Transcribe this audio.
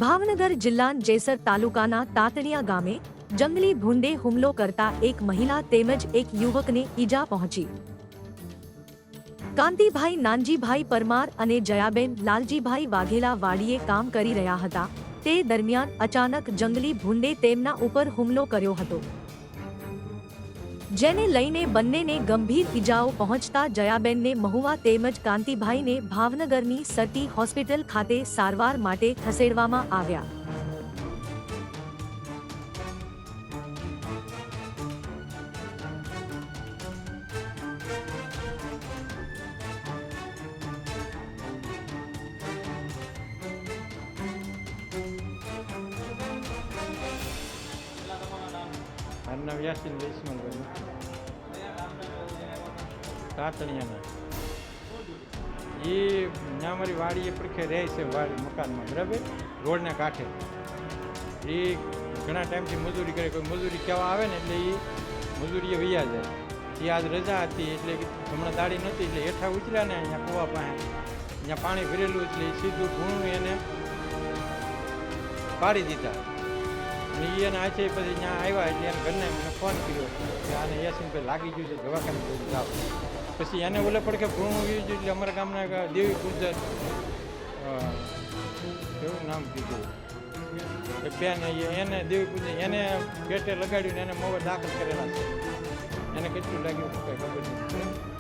ભાવનગર જિલ્લા જેસર તાલુકાના તાતણિયા ગામે જંગલી ભૂંડે હુમલો કરતા એક મહિલા તેમજ એક યુવકને ઈજા પહોંચી। કાંતિભાઈ નાનજીભાઈ પરમાર અને જયાબેન લાલજીભાઈ વાઘેલા વાડીએ કામ કરી રહ્યા હતા। તે દરમિયાન અચાનક જંગલી ભૂંડે તેમના ઉપર હુમલો કર્યો હતો, જેને લઈને બંનેને ગંભીર ઈજાઓ પહોંચતા જયાબેનને મહુવા તેમજ કાંતિભાઈને ભાવનગરની સરટી હોસ્પિટલ ખાતે સારવાર માટે ખસેડવામાં આવ્યા। મારું નામ યાસીન ઇસ્માઇલભાઈ, તાતણિયાના। એ ત્યાં અમારી વાડી પડખે રહે છે, વાડી મકાનમાં, બરાબર, રોડના કાંઠે। એ ઘણા ટાઈમથી મજૂરી કરે, કોઈ મજૂરી કહેવા આવે ને એટલે એ મજૂરીએ વૈયા જાય। એ આજ રજા હતી એટલે હમણાં દાડી નહોતી એટલે હેઠા ઉતર્યા ને અહીંયા કૂવા પાસે, અહીંયા પાણી ભરેલું એટલે સીધું ભૂણું એને પાડી દીધા। અને એને આછે પછી ત્યાં આવ્યા એટલે એને ઘરને મને ફોન કર્યો કે આને યાસીનભાઈ લાગી ગયું છે, દવાખાને જાઓ। પછી એને ઓલે પડખે ભૂણું વીજ એટલે અમારા ગામના દેવી પૂજન એવું નામ કીધું કે બેન એને દેવી પૂજન એને પેટે લગાડ્યું ને એને મોં દાખલ કરેલા છે। એને કેટલું લાગ્યું કંઈ ખબર નથી।